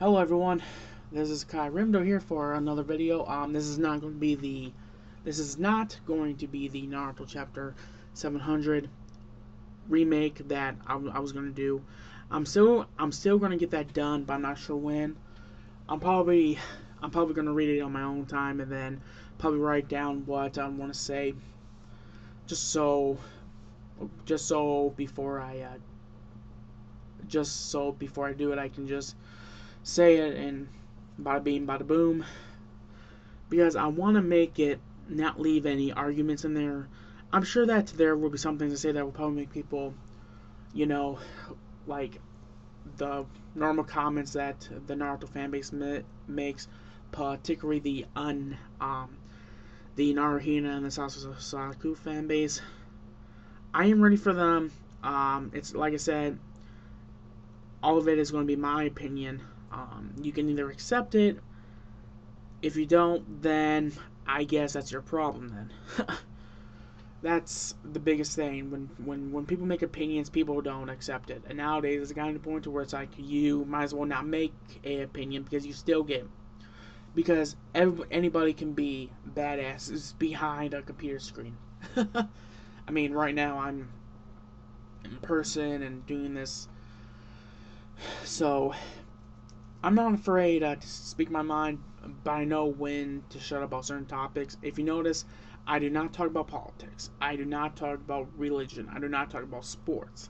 Hello everyone, this is Kai Rimdo here for another video. This is not going to be the Naruto chapter 700 remake that I was going to do. I'm still going to get that done, but I'm not sure when. I'm probably going to read it on my own time and then probably write down what I want to say, just so before I do it, I can just say it and bada bing, bada boom. Because I want to make it not leave any arguments in there. I'm sure that there will be some things to say that will probably make people, like the normal comments that the Naruto fanbase makes, particularly the Naruhina and the Sasuke fanbase. I am ready for them. It's like I said, all of it is going to be my opinion. You can either accept it. If you don't, then I guess that's your problem then. That's the biggest thing. When people make opinions, people don't accept it. And nowadays, it's gotten to the point where it's like, you might as well not make an opinion because you still get... Because anybody can be badasses behind a computer screen. I mean, right now, I'm in person and doing this. So... I'm not afraid to speak my mind, but I know when to shut up about certain topics. If you notice, I do not talk about politics. I do not talk about religion. I do not talk about sports,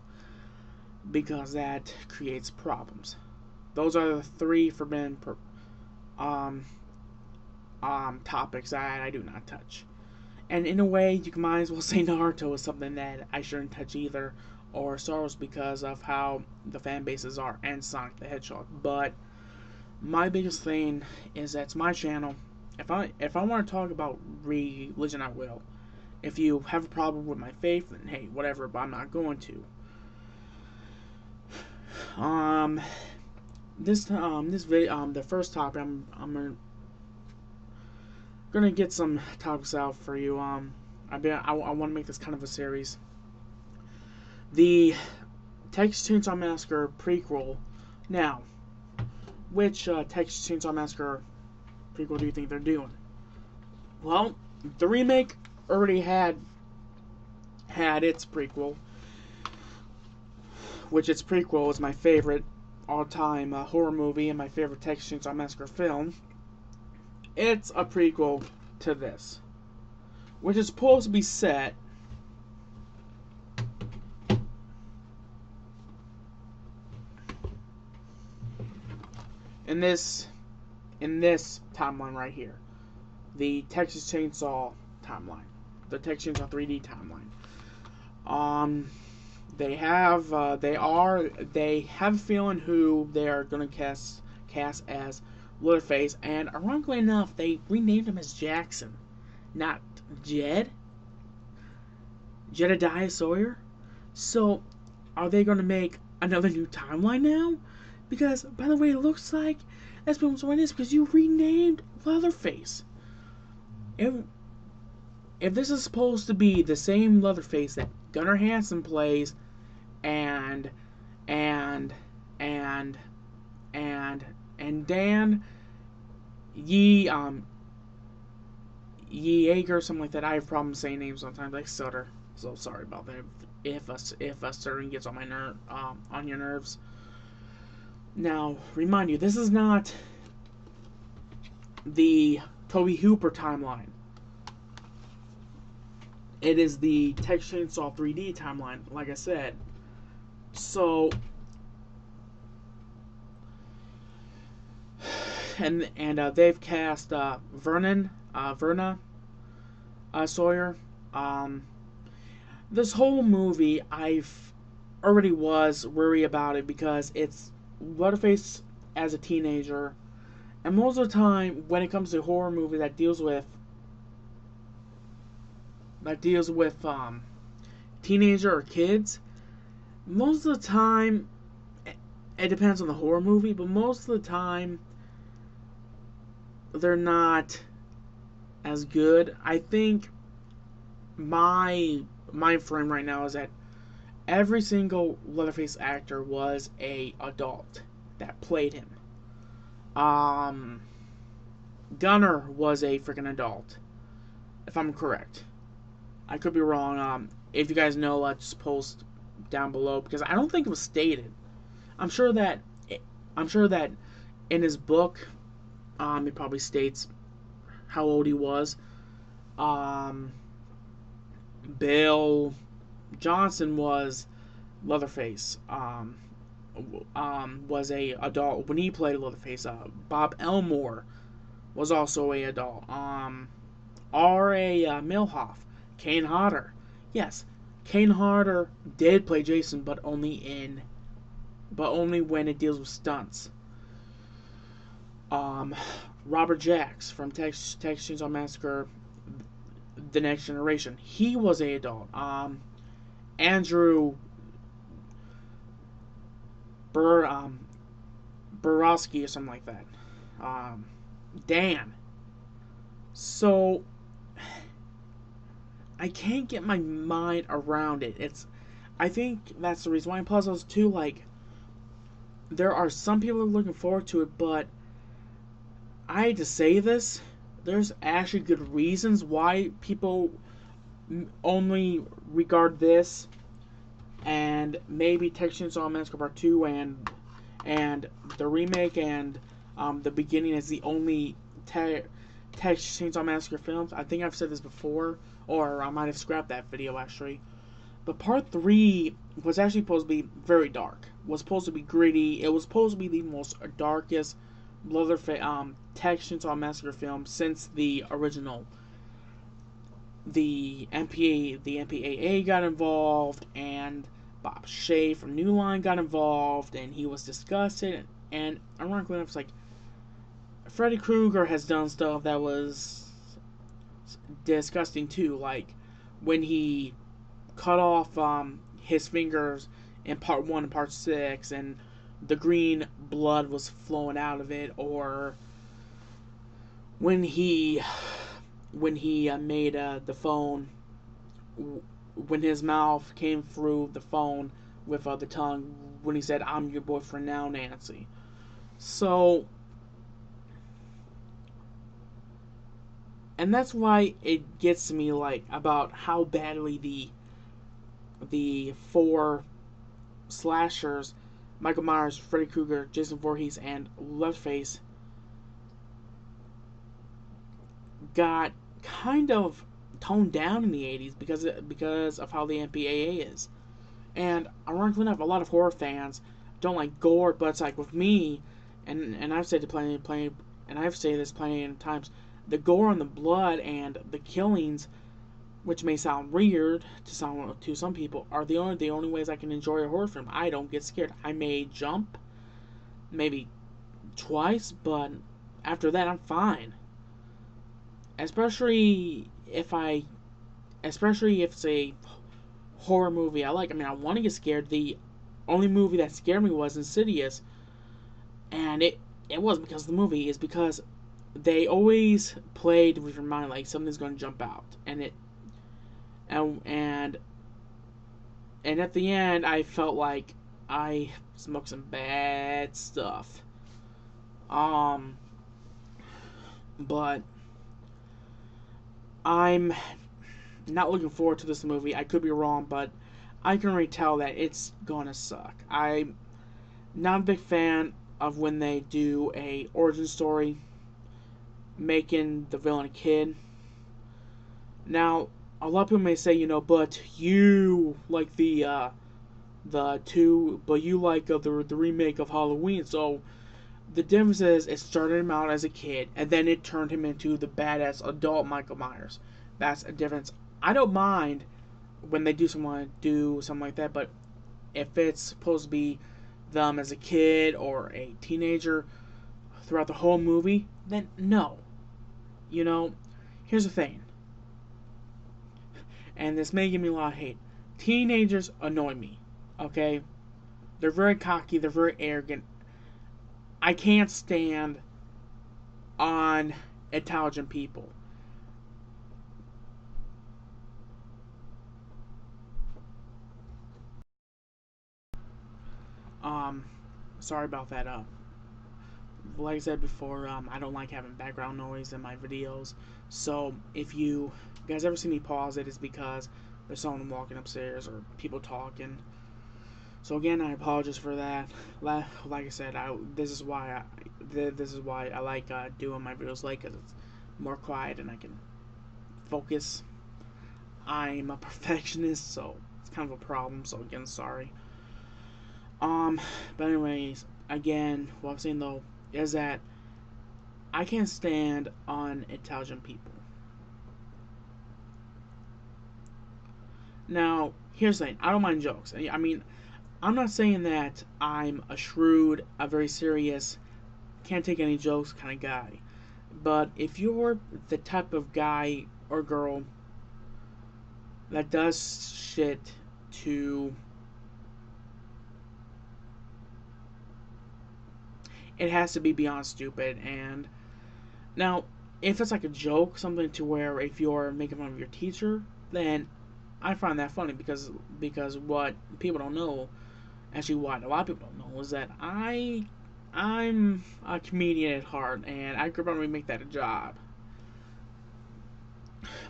because that creates problems. Those are the three forbidden topics that I do not touch. And in a way, you might as well say Naruto is something that I shouldn't touch either, or Star Wars, because of how the fan bases are, and Sonic the Hedgehog. But my biggest thing is that's my channel. If I want to talk about religion, I will. If you have a problem with my faith, then hey, whatever. But I'm not going to. This video, the first topic, I'm gonna get some topics out for you. I want to make this kind of a series. The Texas Chainsaw Massacre prequel. Now, which Texas Chainsaw Massacre prequel do you think they're doing? Well, the remake already had its prequel, which its prequel is my favorite all-time horror movie and my favorite Texas Chainsaw Massacre film. It's a prequel to this, which is supposed to be set in this timeline right here, the Texas Chainsaw timeline, the Texas Chainsaw 3D timeline. They have a feeling who they are gonna cast as Leatherface, and ironically enough, they renamed him as Jackson, not Jedediah Sawyer. So, are they gonna make another new timeline now? Because, by the way, it looks like that's what it is, because you renamed Leatherface. If this is supposed to be the same Leatherface that Gunnar Hansen plays, and Dan Yeager, something like that. I have problems saying names sometimes. I stutter, so sorry about that. If stuttering gets on my on your nerves. Now, remind you, this is not the Toby Hooper timeline. It is the Texas Chainsaw 3D timeline, like I said. So, and they've cast Verna Sawyer. This whole movie, I've already was worried about it because it's Leatherface as a teenager, and most of the time when it comes to horror movie that deals with teenager or kids, most of the time, it depends on the horror movie, but most of the time they're not as good. I think my frame right now is that every single Leatherface actor was a adult that played him. Um, Gunner was a freaking adult, if I'm correct. I could be wrong. If you guys know, just post down below because I don't think it was stated. I'm sure that I'm sure that in his book, it probably states how old he was. Um, Bill Johnson was Leatherface. Was a adult when he played Leatherface. Bob Elmore was also a adult. R.A. Milhoff, Kane Hodder. Yes, Kane Hodder did play Jason, but only when it deals with stunts. Um, Robert Jacks from Texas Chainsaw Massacre: The Next Generation. He was a adult. Andrew Borowski or something like that. Dan. So I can't get my mind around it. I think that's the reason why puzzles too. Like there are some people looking forward to it, but I hate to say this. There's actually good reasons why people only regard this and maybe Texas Chainsaw Massacre Part 2 and the remake and the beginning is the only Texas Chainsaw Massacre films. I think I've said this before, or I might have scrapped that video actually. But Part 3 was actually supposed to be very dark. Was supposed to be gritty. It was supposed to be the most darkest Texas Chainsaw Massacre film since the original. The MPAA got involved, and Bob Shea from New Line got involved, and he was disgusted. And ironically enough, it's like Freddy Krueger has done stuff that was disgusting too, like when he cut off his fingers in Part 1 and Part 6, and the green blood was flowing out of it, or when he made the phone, when his mouth came through the phone with the tongue, when he said, "I'm your boyfriend now, Nancy." So, and that's why it gets me, like, about how badly the four slashers, Michael Myers, Freddy Krueger, Jason Voorhees, and Leatherface, got kind of toned down in the 80s because of how the MPAA is. And ironically enough, a lot of horror fans don't like gore, but it's like with me, and I've said it plenty, and I've said this plenty of times, the gore and the blood and the killings, which may sound weird to some people, are the only ways I can enjoy a horror film. I don't get scared. I may jump, maybe twice, but after that I'm fine. Especially if it's a horror movie I like. I mean, I want to get scared. The only movie that scared me was Insidious, and it wasn't because of the movie. It's because they always played with your mind like something's going to jump out, and at the end I felt like I smoked some bad stuff. But I'm not looking forward to this movie. I could be wrong, but I can already tell that it's gonna suck. I'm not a big fan of when they do a origin story making the villain a kid. Now, a lot of people may say, but you like the remake of Halloween. So the difference is it started him out as a kid, and then it turned him into the badass adult Michael Myers. That's a difference. I don't mind when they do something like that, but if it's supposed to be them as a kid or a teenager throughout the whole movie, then no. Here's the thing, and this may give me a lot of hate. Teenagers annoy me, okay? They're very cocky, they're very arrogant. I can't stand on intelligent people. Sorry about that. like I said before, I don't like having background noise in my videos. So if you guys ever see me pause it, it's because there's someone walking upstairs or people talking. So again, I apologize for that. Like I said, this is why I like doing my videos late, because it's more quiet and I can focus. I'm a perfectionist, so it's kind of a problem. So again, sorry. But anyways, again, what I'm saying though is that I can't stand unintelligent people. Now, here's the thing: I don't mind jokes. I mean, I'm not saying that I'm a shrewd, a very serious, can't take any jokes kind of guy. But if you're the type of guy or girl that does shit to, it has to be beyond stupid. And now, if it's like a joke, something to where if you're making fun of your teacher, then I find that funny, because what people don't know, actually what a lot of people don't know, is that I'm a comedian at heart, and I could probably make that a job.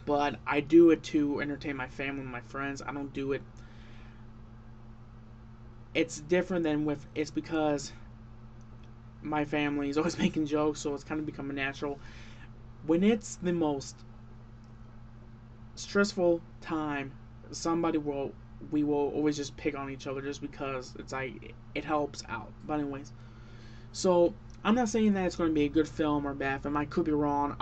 But I do it to entertain my family and my friends. I don't do it. It's different than with. It's because my family is always making jokes, so it's kind of becoming natural. When it's the most stressful time, we will always just pick on each other, just because it's like it helps out. But anyways, so I'm not saying that it's going to be a good film or a bad film. I could be wrong.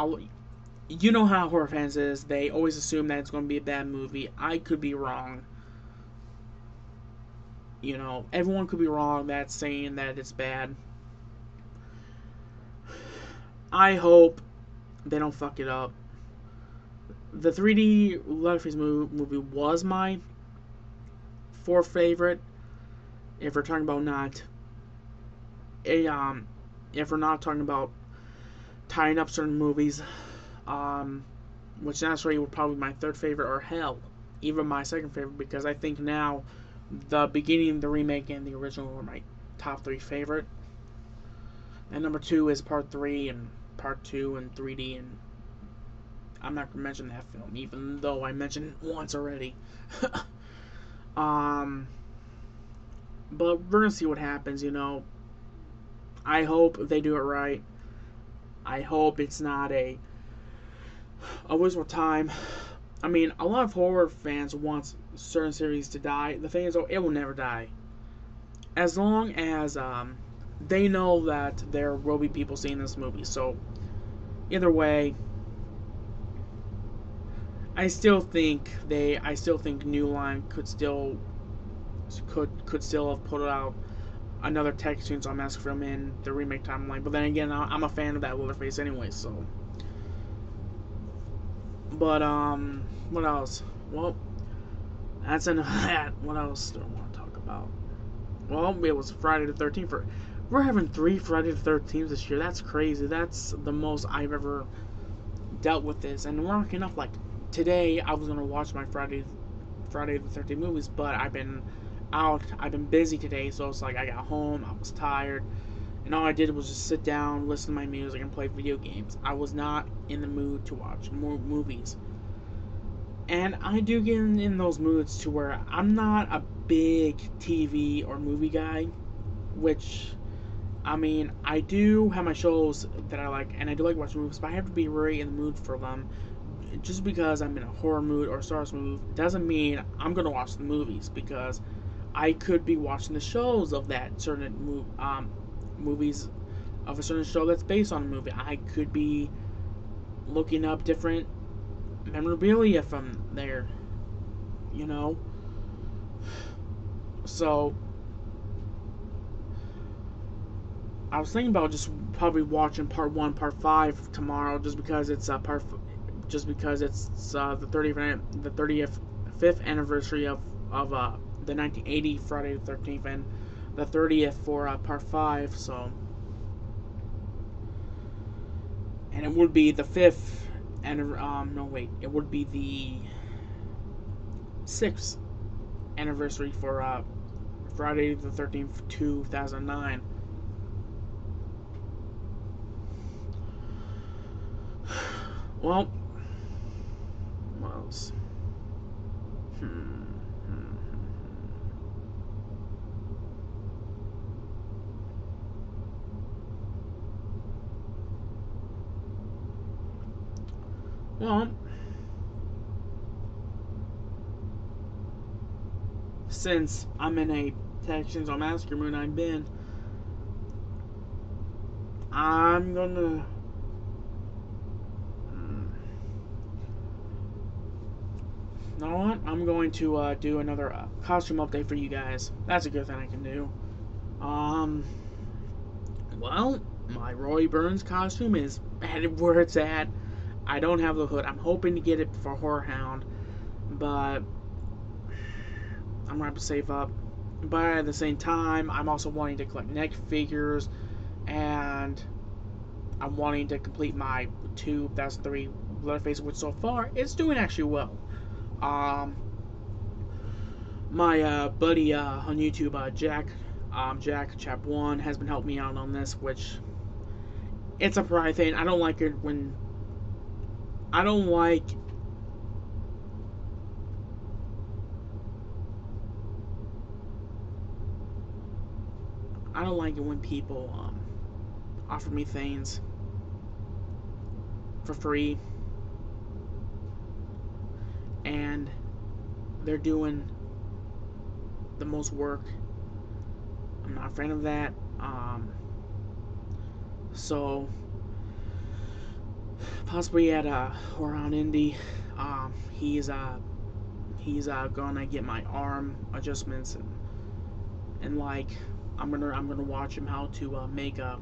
You know how horror fans is. They always assume that it's going to be a bad movie. I could be wrong. You know, everyone could be wrong that's saying that it's bad. I hope they don't fuck it up. The 3D Leatherface movie was my fourth favorite. If we're talking about if we're not talking about tying up certain movies, which naturally would probably be my third favorite, or hell, even my second favorite, because I think now the beginning, the remake, and the original are my top three favorite. And number two is part 3 and part 2 and 3D, and I'm not gonna mention that film, even though I mentioned it once already. But we're gonna see what happens. You know, I hope they do it right. I hope it's not a waste of time. I mean, a lot of horror fans want certain series to die. The thing is, though, it will never die. As long as they know that there will be people seeing this movie. So, either way, I still think New Line could still have put out another Texas Chainsaw Massacre film in the remake timeline. But then again, I'm a fan of that Leatherface anyway, so. But what else? Well, that's enough of that. What else do I want to talk about? Well, it was Friday the 13th. We're having 3 Friday the 13th this year. That's crazy. That's the most I've ever dealt with this. And we're lucky enough, like, today I was gonna watch my Friday the 13th movies, but I've been out. I've been busy today, so it's like I got home, I was tired, and all I did was just sit down, listen to my music, and play video games. I was not in the mood to watch more movies. And I do get in those moods to where I'm not a big TV or movie guy, which, I mean, I do have my shows that I like, and I do like watching movies, but I have to be really in the mood for them. Just because I'm in a horror mood or a Star Wars mood doesn't mean I'm going to watch the movies, because I could be watching the shows of that certain movies of a certain show that's based on a movie. I could be looking up different memorabilia from there, you know. So I was thinking about just probably watching part 1, part 5 tomorrow, just because it's the 35th anniversary of the 1980 Friday the 13th, and the 30th for part 5. So, and it would be the 5th, and it would be the 6th anniversary for Friday the 13th 2009. Well, what else? Well, since I'm in a Texans on Massacre mood, I'm gonna. You know what? I'm going to do another costume update for you guys. That's a good thing I can do. Well, my Roy Burns costume is headed where it's at. I don't have the hood. I'm hoping to get it for Horror Hound, but I'm gonna have to save up. But at the same time, I'm also wanting to collect neck figures, and I'm wanting to complete my 2003 Leatherface, which so far it's doing actually well. My buddy on YouTube, Jack Chap 1 has been helping me out on this, which it's a pride thing. I don't like it when I don't like it when people offer me things for free and they're doing the most work. I'm not a fan of that. So possibly at around Indy, he's gonna get my arm adjustments and like I'm gonna watch him how to make the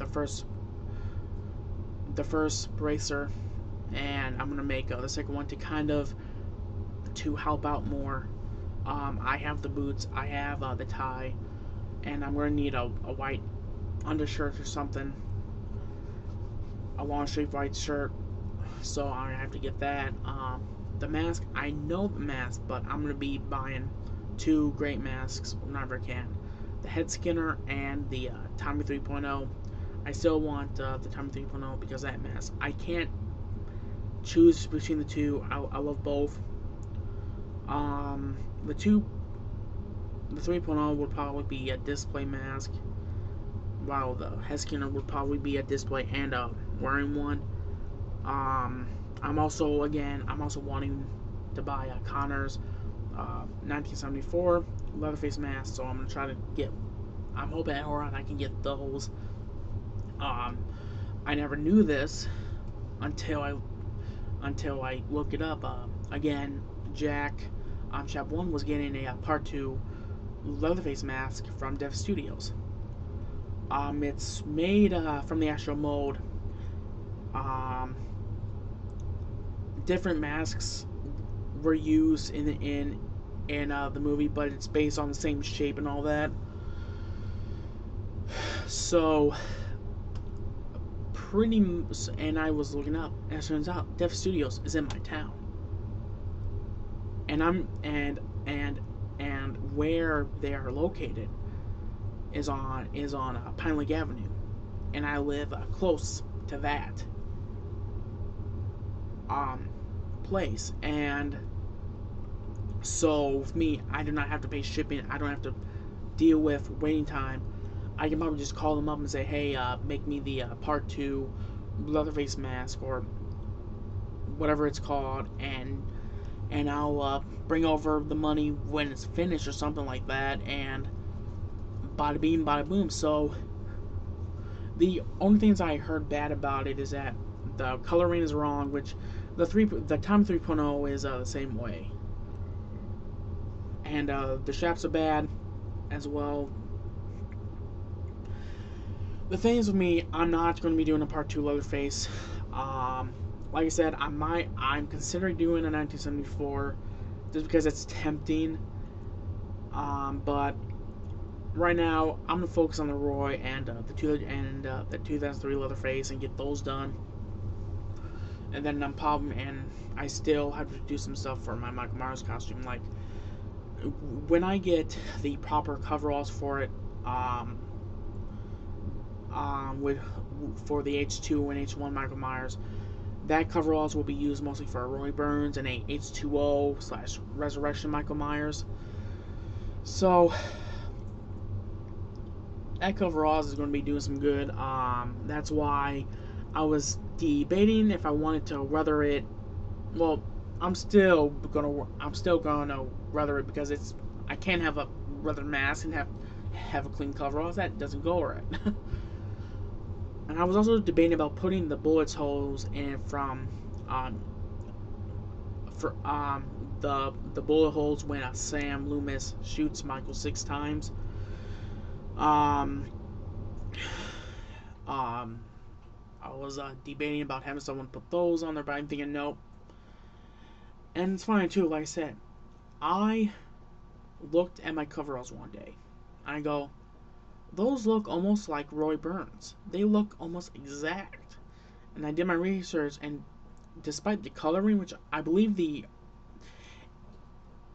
first bracer, and I'm gonna make the second one to help out more. I have the boots, I have the tie, and I'm gonna need a white undershirt or something, a long sleeve white shirt, so I'm gonna have to get that. The mask, I know the mask, but I'm gonna be buying 2 great masks whenever I can. The head skinner and the Tommy 3.0. I still want the Tommy 3.0 because that mask. I can't choose between the two. I love both. The 3.0 would probably be a display mask, while the head skinner would probably be a display and wearing one. I'm also wanting to buy Connor's 1974 Leatherface mask, so I'm gonna try to get. I'm hoping at Horon I can get those. I never knew this until I looked it up. Again, Jack Chap 1 was getting a Part 2 Leatherface mask from Dev Studios. It's made from the actual mold. Different masks were used in the movie, but it's based on the same shape and all that. So and I was looking up, and it turns out Dev Studios is in my town, and where they are located is on Pine Lake Avenue, and I live close to that place, and so with me, I do not have to pay shipping. I don't have to deal with waiting time. I can probably just call them up and say, hey, make me the Part 2 Leatherface mask or whatever it's called, and I'll bring over the money when it's finished or something like that, and bada bing, bada boom. So the only things I heard bad about it is that the coloring is wrong, which the Tom 3.0 is the same way, and the straps are bad as well. The thing is with me, I'm not going to be doing a Part 2 Leatherface. Like I said, I'm considering doing a 1974 just because it's tempting. But right now, I'm gonna focus on the Roy and the 2003 Leatherface and get those done. And then I still have to do some stuff for my Michael Myers costume. Like when I get the proper coveralls for it, for the H2 and H1 Michael Myers, that coveralls will be used mostly for Roy Burns and a H2O/Resurrection Michael Myers. So that coveralls is going to be doing some good. That's why I was debating if I wanted to weather it. Well, I'm still gonna weather it because I can't have a weathered mask and have a clean coveralls. That doesn't go right. And I was also debating about putting the bullet holes in from the bullet holes when Sam Loomis shoots Michael 6 times. I was debating about having someone put those on there, but I'm thinking nope. And it's funny too. Like I said, I looked at my coveralls one day, and I go, those look almost like Roy Burns. They look almost exact. And I did my research, and despite the coloring, which I believe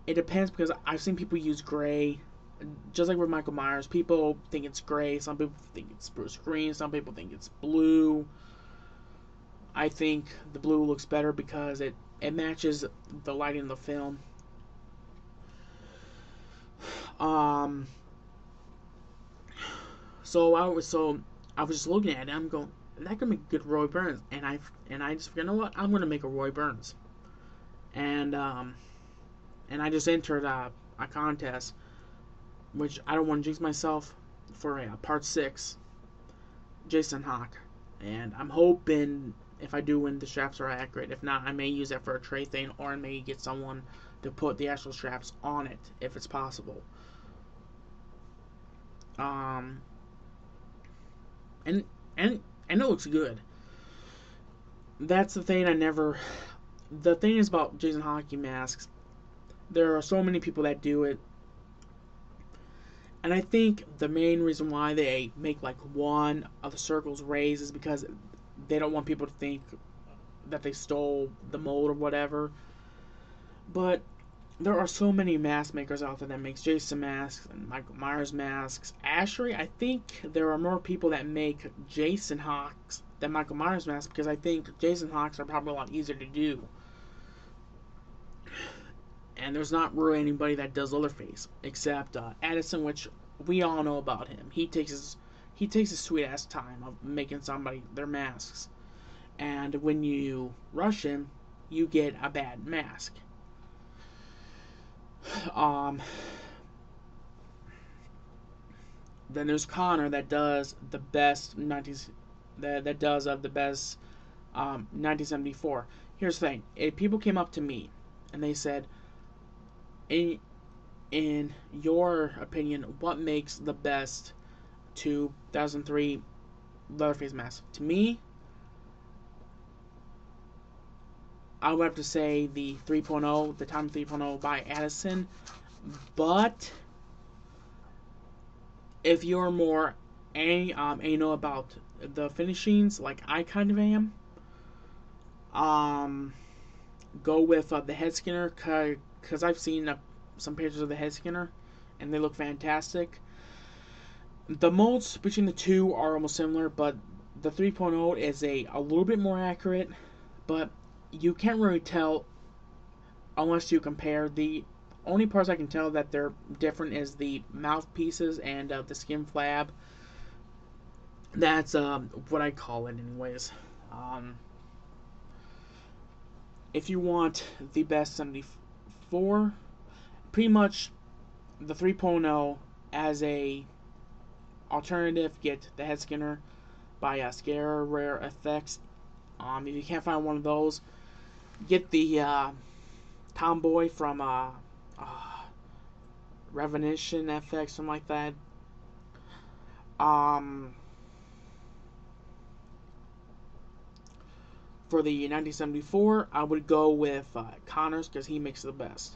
it depends because I've seen people use gray, just like with Michael Myers. People think it's gray. Some people think it's spruce green. Some people think it's blue. I think the blue looks better because it matches the lighting of the film. So I was just looking at it. I'm going, that could make good Roy Burns, and I just figured, you know what? I'm gonna make a Roy Burns, and I just entered a contest, which I don't want to jinx myself, for a part 6, Jason Hawk, and I'm hoping if I do win, the straps are accurate. If not, I may use that for a trade thing, or I may get someone to put the actual straps on it if it's possible. And it looks good. That's the thing the thing is about Jason Hockey masks, there are so many people that do it, and I think the main reason why they make like one of the circles raised is because they don't want people to think that they stole the mold or whatever. But there are so many mask makers out there that makes Jason masks and Michael Myers masks. Actually, I think there are more people that make Jason Hawks than Michael Myers masks, because I think Jason Hawks are probably a lot easier to do. And there's not really anybody that does Leatherface except Addison, which we all know about him. He takes his sweet ass time of making somebody their masks, and when you rush him, you get a bad mask. Then there's Connor that does the best 1974. Here's the thing: if people came up to me and they said, in your opinion, what makes the best 2003 Leatherface mask? To me, I would have to say the 3.0, the Time 3.0 by Addison. But if you're more anal about the finishings, like I kind of am, go with the head skinner, because I've seen some pictures of the head skinner, and they look fantastic. The molds between the two are almost similar, but the 3.0 is a little bit more accurate, but you can't really tell unless you compare. The only parts I can tell that they're different is the mouthpieces and the skin flab. That's what I call it anyways. If you want the best 74, pretty much the 3.0 as a alternative, get the head skinner by Scare Rare Effects. If you can't find one of those, get the Tomboy from Revolution FX, something like that. For the 1974, I would go with Connors, because he makes the best.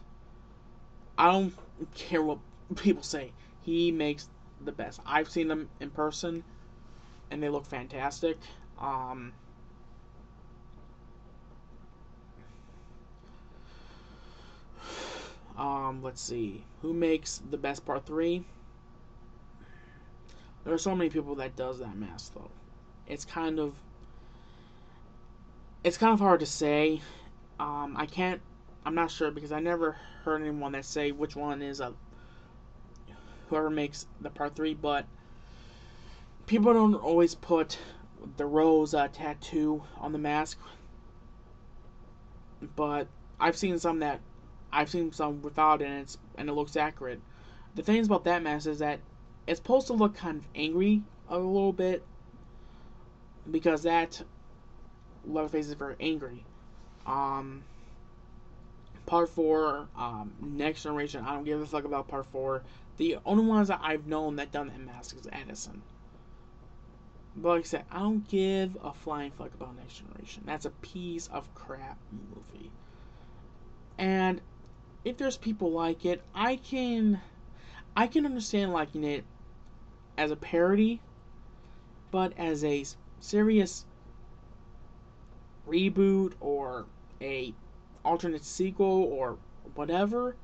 I don't care what people say. He makes the best. I've seen them in person, and they look fantastic. Let's see. Who makes the best part 3? There are so many people that does that mask, though. It's kind of... It's kind of hard to say. I can't. I'm not sure because I never heard anyone that say which one is whoever makes the part 3. But people don't always put the rose tattoo on the mask. But I've seen some without it, and it looks accurate. The things about that mask is that it's supposed to look kind of angry a little bit because that Leatherface is very angry. Part 4, Next Generation, I don't give a fuck about Part 4. The only ones that I've known that done that mask is Edison. But like I said, I don't give a flying fuck about Next Generation. That's a piece of crap movie. And if there's people like it, I can understand liking it as a parody, but as a serious reboot or a alternate sequel or whatever,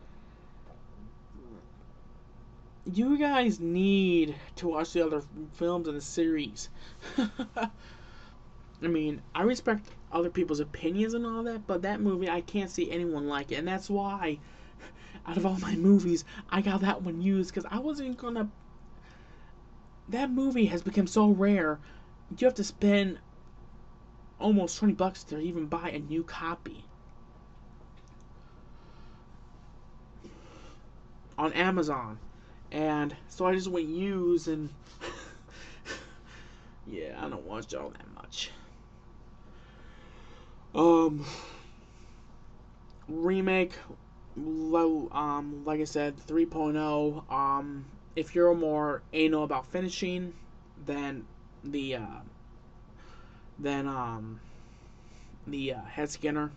you guys need to watch the other films in the series. I mean, I respect other people's opinions and all that, but that movie, I can't see anyone like it. And that's why, out of all my movies, I got that one used, because I wasn't gonna... That movie has become so rare, you have to spend almost $20 to even buy a new copy on Amazon. And so I just went used, and yeah, I don't watch all that much. Remake, like I said, 3.0. If you're more anal about finishing, then the head skinner.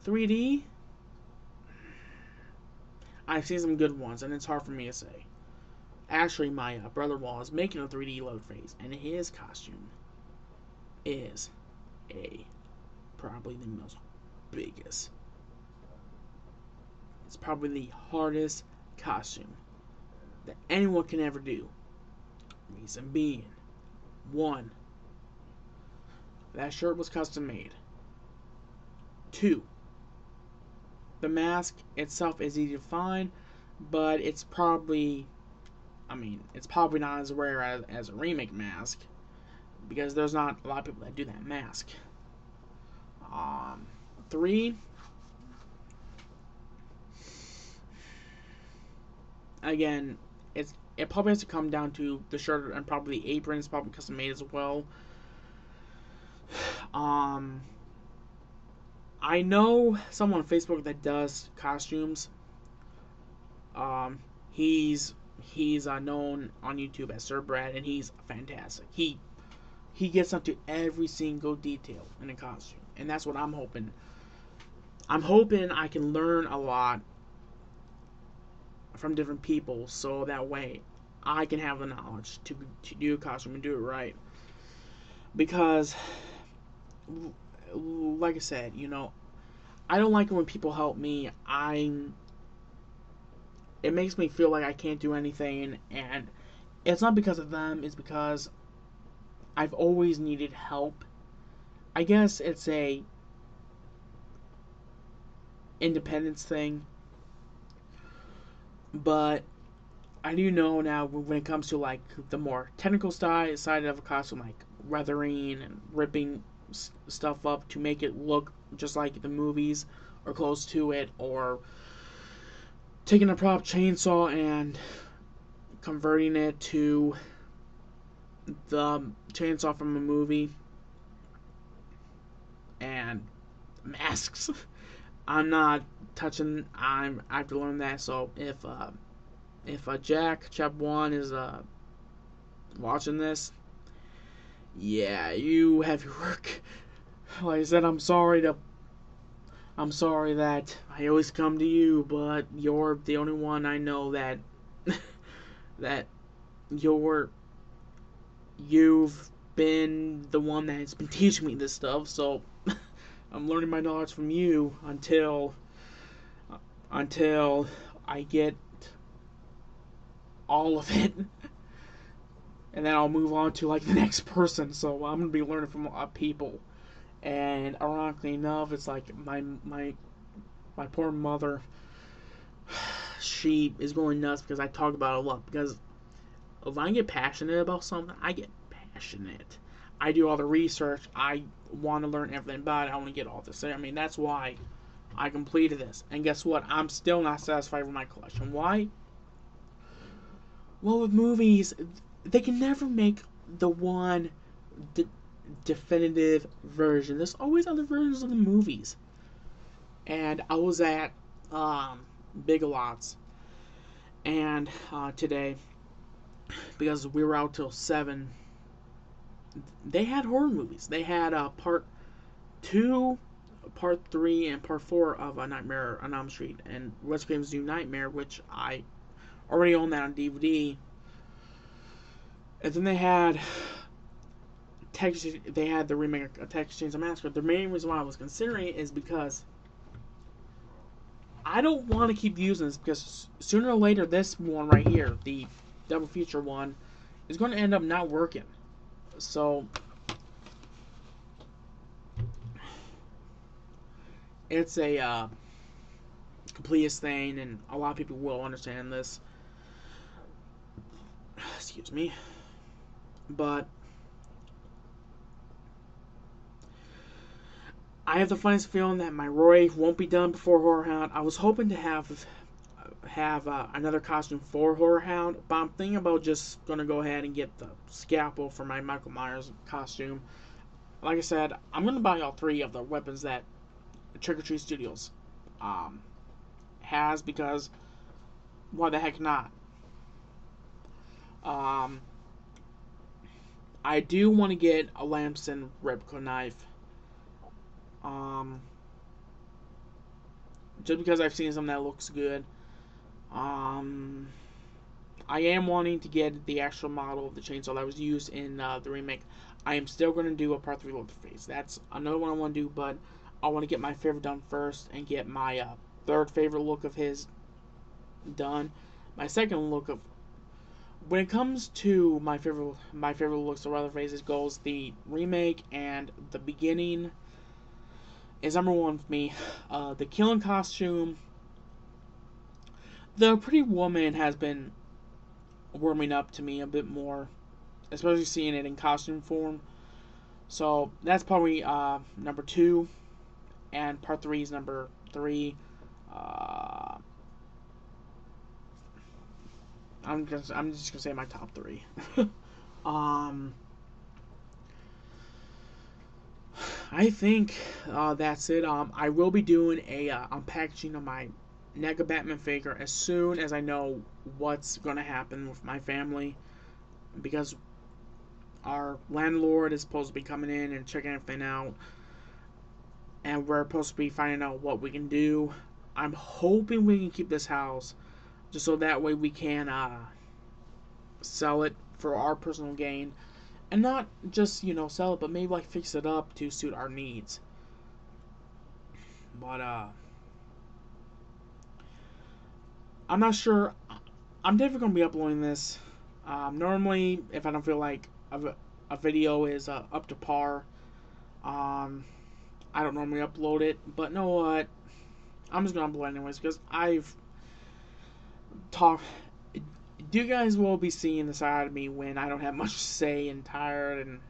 3D, I've seen some good ones, and it's hard for me to say. Actually, my brother-in-law is making a 3D Leatherface, and his costume is probably the most biggest. It's probably the hardest costume that anyone can ever do. Reason being, 1, that shirt was custom made. 2, the mask itself is easy to find, but it's probably not as rare as a remake mask, because there's not a lot of people that do that mask. 3, again, it probably has to come down to the shirt, and probably the apron is probably custom made as well. I know someone on Facebook that does costumes. He's known on YouTube as Sir Brad, and he's fantastic. He gets up to every single detail in a costume, and that's what I'm hoping. I'm hoping I can learn a lot from different people, so that way I can have the knowledge to do a costume and do it right. Because, like I said, I don't like it when people help me. It makes me feel like I can't do anything, and it's not because of them, it's because I've always needed help. I guess it's a independence thing, but I do know now when it comes to like the more technical side of a costume, like weathering and ripping stuff up to make it look just like the movies or close to it, or taking a prop chainsaw and converting it to the chainsaw from a movie, and masks. I'm not touching. I have to learn that. So if Jack Chap 1 is watching this, yeah, you have your work. Like I said, I'm sorry that I always come to you, but you're the only one I know that you've been the one that's been teaching me this stuff. So I'm learning my knowledge from you until I get all of it. and then I'll move on to like the next person. So I'm gonna be learning from people. And ironically enough, it's like my poor mother. She is going nuts because I talk about it a lot. Because if I get passionate about something, I get passionate. I do all the research. I want to learn everything about it. I want to get all this. I mean, that's why I completed this. And guess what? I'm still not satisfied with my collection. Why? Well, with movies, they can never make the one definitive version. There's always other versions of the movies. And I was at Big Lots and today, because we were out till 7, they had horror movies. They had part 2, part 3, and part 4 of A Nightmare on Elm Street and Wes Craven's New Nightmare, which I already own that on DVD. And then they had the remake of Texas Chainsaw Massacre. The main reason why I was considering it is because I don't want to keep using this, because sooner or later this one right here, the double feature one, is going to end up not working. So it's a completist thing, and a lot of people will understand this. Excuse me. But I have the funniest feeling that my Roy won't be done before Horror Hound. I was hoping to have another costume for Horror Hound, but I'm thinking about just going to go ahead and get the scalpel for my Michael Myers costume. Like I said, I'm going to buy all 3 of the weapons that Trick or Treat Studios has, because why the heck not? I do want to get a Lamson replica knife. Just because I've seen something that looks good. I am wanting to get the actual model of the chainsaw that was used in the remake. I am still going to do a part 3 Leatherface. That's another one I want to do, but I want to get my favorite done first and get my third favorite look of his done. My second look of, when it comes to my favorite looks of Leatherface, it goes the remake and the beginning is number 1 for me. The killing costume, the Pretty Woman has been warming up to me a bit more, especially seeing it in costume form. So that's probably number 2, and part 3 is number 3. I'm just gonna say my top 3. I think that's it. I will be doing a unpackaging of my NECA Batman figure as soon as I know what's gonna happen with my family, because our landlord is supposed to be coming in and checking everything out, and we're supposed to be finding out what we can do. I'm hoping we can keep this house, just so that way we can sell it for our personal gain, and not just, sell it, but maybe like fix it up to suit our needs. But I'm not sure. I'm definitely gonna be uploading this. Normally, if I don't feel like a video is up to par, I don't normally upload it. But you know what? I'm just gonna upload it anyways, because I've talked. You guys will be seeing the side of me when I don't have much to say and tired and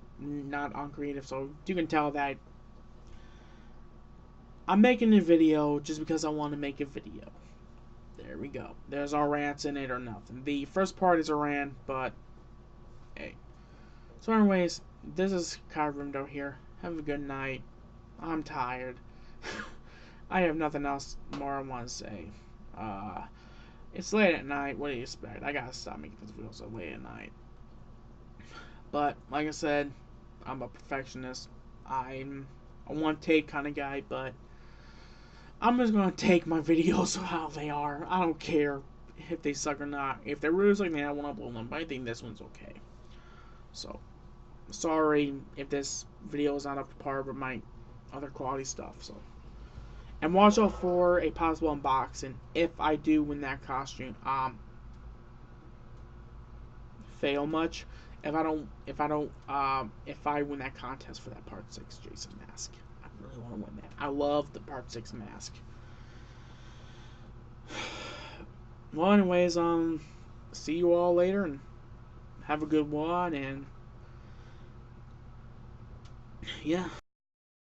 not uncreative. So you can tell that I'm making a video just because I want to make a video. There we go. There's our rants in it or nothing. The first part is a rant, but hey. So anyways, this is Kyrindo here. Have a good night. I'm tired. I have nothing else more I want to say. It's late at night. What do you expect? I gotta stop making this video so late at night. But like I said, I'm a perfectionist. I'm a one-take kind of guy, but I'm just gonna take my videos how they are. I don't care if they suck or not. If they're really sucking, I won't upload them. But I think this one's okay. So, sorry if this video is not up to par with my other quality stuff. So, and watch out for a possible unboxing if I do win that costume. Fail much. if I win that contest for that Part 6 Jason mask. I really want to win that. I love the Part 6 mask. Well, anyways, see you all later, and have a good one, and yeah.